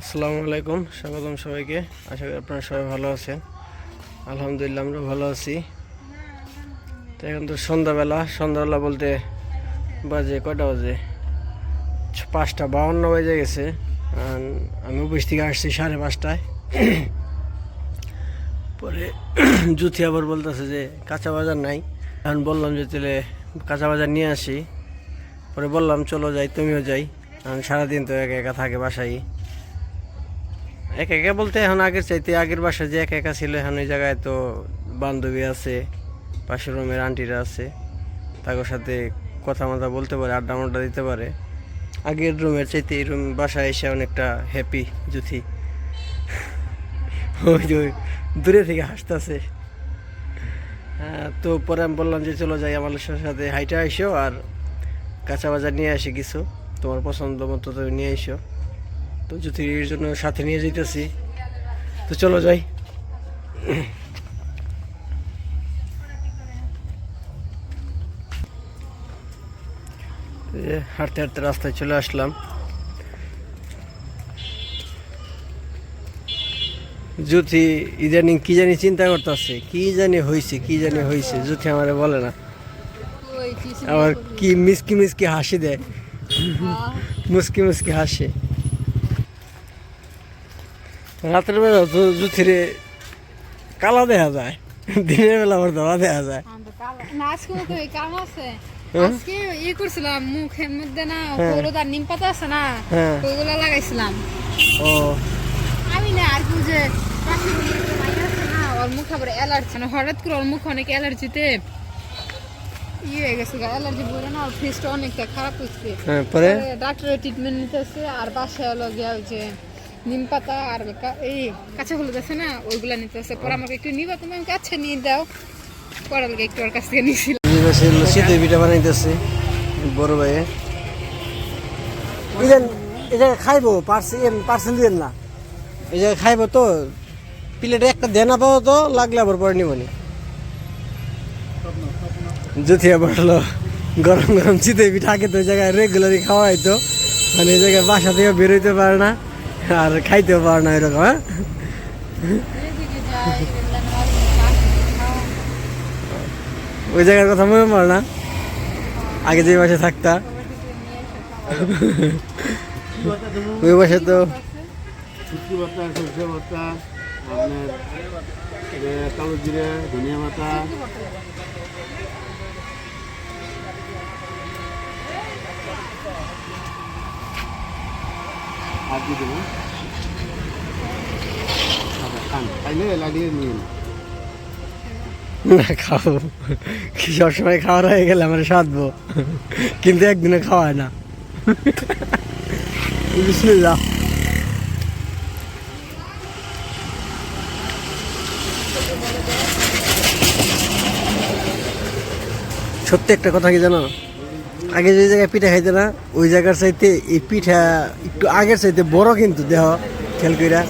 আসসালামু আলাইকুম, স্বাগতম সবাইকে। আশা করি আপনারা সবাই ভালো আছেন। আলহামদুলিল্লাহ আমরা ভালো আছি। তো এখন তো সন্ধ্যাবেলা বলতে বাজে কয়টা বাজে, 5:52 বেজে গেছে। আর আমি অফিস থেকে আসছি 5:30টায়। পরে জুথি আবার বলতেছে যে কাঁচা বাজার নাই। এখন বললাম যে তাহলে কাঁচা বাজার নিয়ে আসি। পরে বললাম চলো যাই, তুমিও যাই। কারণ সারাদিন তো একা একা থাকে বাসায়। একা একা বলতে এখন আগের চাইতে, আগের বাসায় যে একা একা ছিল, এখন ওই জায়গায় তো বান্ধবী আছে, পাশের রুমের আন্টিরা আছে, তাদের সাথে কথা মতো বলতে পারে, আড্ডা দিতে পারে। আগের রুমের চাইতে এই রুম বাসায় এসে অনেকটা হ্যাপি জুথি। ওই যে দূরে থেকে হাসতেছে। তো পরে আমি বললাম যে চলো যাই, আমার সাথে হাইটা আইসো আর কাঁচা বাজার নিয়ে আসি কিছু, তোমার পছন্দ মতো তুমি নিয়ে এসো। তো জ্যোতির জন্য সাথে নিয়ে যেতেছি, তো চলো যাই। হাঁটতে হাঁটতে রাস্তায় চলে আসলাম। জ্যোতি ইদানিং কি জানি চিন্তা করতেছে, কি জানি হয়েছে জ্যোতি আমারে বলে না। আবার কি মিসকি হাসি দেয়, মুসকি হাসে। রাতের বেলা তো জুথিরে কালা দেখা যায়, দিনের বেলা আবার ধরা দেখা যায়। আজকে ই করছিলাম মুখের মধ্যে না হলুদ আর নিম পাতা আছে না, ওইগুলা লাগাইছিলাম। ও আমি না আর কি যে না ওর মুখ আবার অ্যালার্জি, মানে হঠাৎ করে ওর মুখ অনেক অ্যালার্জিতে হয়ে গেছে, অ্যালার্জি বলে না, ওর ফেসটা অনেকটা খারাপ হচ্ছে। পরে ডাক্তারের ট্রিটমেন্ট নিতেছে, আর বাসায় হলো গিয়া ওই যে নিম পাতা আর এই কাঁচা হলুদ আছে না, ওইগুলা নিতেছে। পরে আমাকে একটু নিবা, তুমি আমাকে আচ্ছা নিয়ে দাও। পড়ার লাগে একটু ওর কাছ থেকে নিয়েছিলাম। শীতের পিঠা বানাইতেছে বড় ভাইয়ে। এই জায়গায় খাইবো, পার্সেল দিন না, এই জায়গায় খাইবো তো প্লেটে একটা দেনা পাবো, তো লাগলে আবার পরে নিবনি। জুথিয়া বললো গরম গরম শীতের পিঠা, আগে তো ওই জায়গায় রেগুলারই খাওয়া হয়তো, মানে এই জায়গায় বাসা থেকে বেরোইতে পারে না আর খাইতেও পারে না এরকম। হ্যাঁ, ওই জায়গার কথা মনে পড়ে না, আগে যে বাসে থাকতা ওই বাসে তো শুটকি ভর্তা, সরষে ভর্তা, আপনার কালো জিরে, ধনিয়া পাতা, আর কি দেবো খান, খাইলে লাগিয়ে নিয়ে না খাবো, কি সবসময় খাওয়ার হয়ে গেলে আমার সাধবো, কিন্তু একদিনে খাওয়ায় না। বিসমিল্লাহ। সত্যি একটা কথা কি জানো, আগে যে জায়গায় পিঠা খাইতে না, ওই জায়গার চাইতে এই পিঠা একটু আগের চাইতে বড়, কিন্তু দেহ খেয়াল কইরা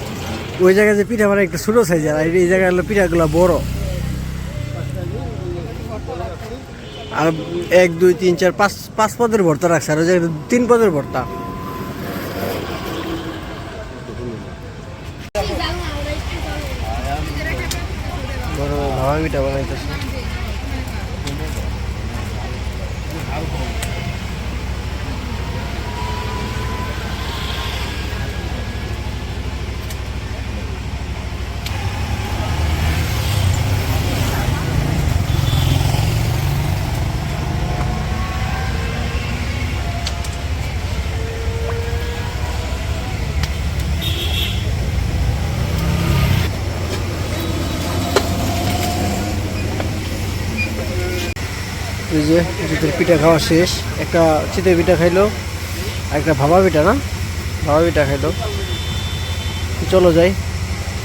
ওই জায়গায় যে পিঠা মানে একটু ছোটো সাইজের, আর এই জায়গায় হলো পিঠাগুলো বড়। আর 1 2 3 4 5 পদের ভর্তা রাখছে, আর ওই জায়গায় 3 পদের ভর্তা। বড় ভাবা পিঠা বানাইতেছে। এই যে চিতের পিঠা খাওয়া শেষ, একটা চিতের পিঠা খাইলো, একটা ভাবা পিঠা খাইলো। চলো যাই,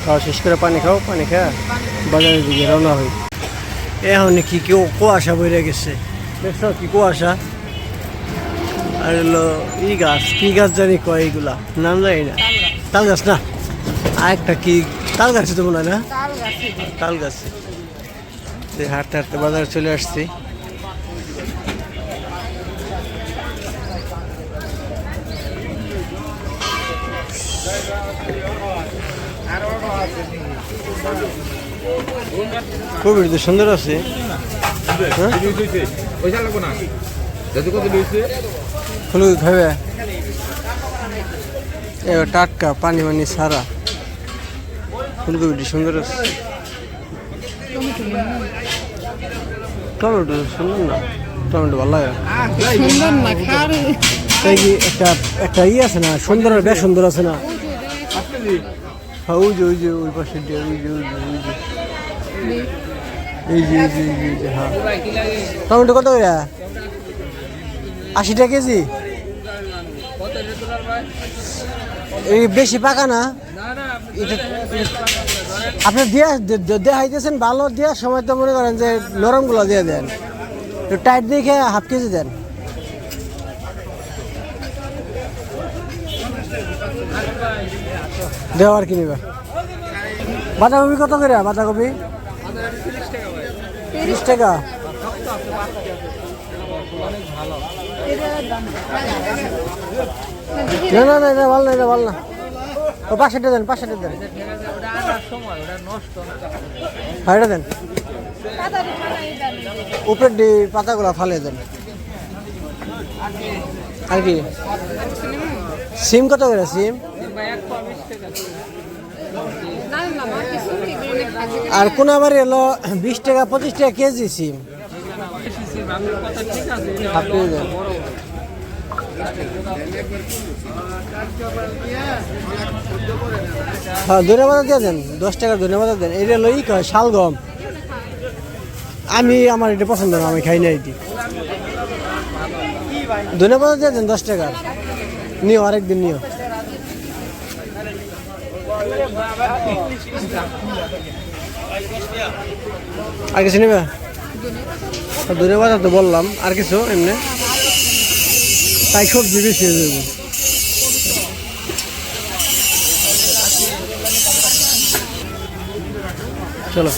খাওয়া শেষ করে পানি খাওয়া বাজারের দিকে রওনা হই। এখন কি কেউ কুয়াশা বইরে গেছে, দেখছো কি কুয়াশা। আর হলো কি গাছ জানি কয়, এইগুলা নাম জানি না, তাল গাছ না, আর একটা কি তাল গাছে তো মনে হয় না, তাল গাছে। হাঁটতে হাঁটতে বাজারে চলে আসছি। কবির তো সুন্দর আছে। হ্যাঁ পয়সা লাগবো না যদি কত লইছে হলুদ খাবে টাটকা পানি মানি সারা ফুলকপিটি সুন্দর আছে। টমেটো সুন্দর না, টমেটো ভালো লাগে। সুন্দর না খার তাই কি একটা একটা আছে না, সুন্দর বেশ সুন্দর আছে না। হ্যাঁ ওই যে ওই পাশে দিয়ে ওই যে হ্যাঁ। টমেটো কত করে? 80 টাকা কেজি। এই বেশি পাকা না আপনি দেখাইতেছেন ভালো দেওয়ার সময় তো মনে করেন যে নরমগুলো দিয়ে দেন, তো টাইট দেখে হাফ কেজি দেন। দেওয়া আর কি নিবা। বাঁধাকপি কত করে? বাঁধাকপি 30 টাকা। না না না এটা ভালো না, এটা ভালো না। ও 500 টাকা দেন, 500 টাকা দেন। হ্যাঁ এটা দেন, উপরের পাতাগুলো ফালে দেন। আর কি সিম কত করে? সিম আর কোন আবার এলো 20 টাকা 25 টাকা কেজি সিম। হাফ কেজি দেন। হ্যাঁ ধনে পাতা দিয়ে দেন, 10 টাকার ধনে পাতা দেন। এটা লই কয় শালগম, আমার এটা পছন্দ না, আমি খাই না এটি। ধনে পাতা দিয়ে দেন 10 টাকার। নিও আরেকদিন নিও। আর কিছু নেবে? ধনে পাতা তো বললাম, আর কিছু এমনি তাই সবজি বেশি হয়ে যাবে। চলো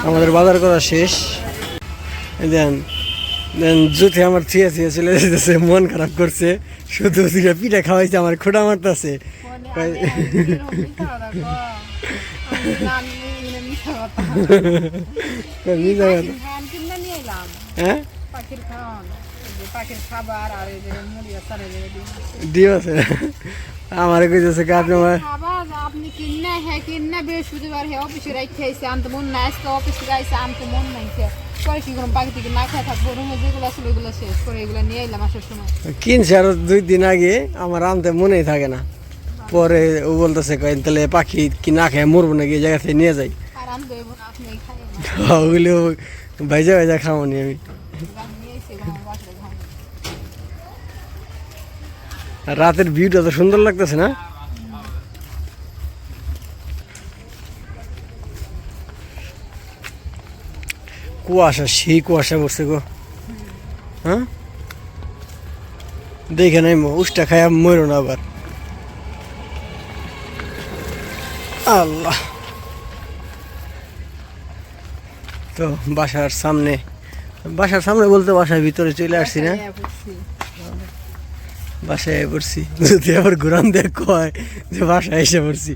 আমাদের বাজার করা শেষ। দেন জুথে আমার থিয়া চলে যেতেছে, মন খারাপ করছে। শুধু পিঠা খাওয়াইছে, আমার খোটা মারতেছে। হ্যাঁ ডিম আছে আমার কইতেছে আপনি কিনা হ্যাঁ কিনা বৃহস্পতিবার হ্যাঁ অফিসে রাখতে আনতে মন নাই, আজকে অফিসে গাইছে আনতে মন নাই। পরে কি করুন, পাখি থেকে না খেয়ে থাকবো, রুমে যেগুলো ছিল ওইগুলো শেষ করে এগুলো নিয়ে এলাম আসার সময়। কিনছে আরো 2 দিন আগে, আমার আনতে মনেই থাকে না। পরে ও বলতেছে তাহলে পাখি কি না খেয়ে মরবো নাকি, জায়গা থেকে নিয়ে যাই। আর আনতে হইব না, আপনি খাই ওগুলো ভাইজা ভাইজা খাওয়ানি আমি। রাতের ভিউটা তো সুন্দর লাগতেছে না? কুয়াশা, সেই কুয়াশা বসছে গো। হ্যাঁ দেখে নাই উষ্টা খায় মরো না আবার। আল্লাহ, তো বাসার সামনে বলতে বাসার ভিতরে চলে আসছি না, বাসায় পড়ছি। যদি আবার ঘুরান দেখ কয় যে বাসায় এসে পড়ছি।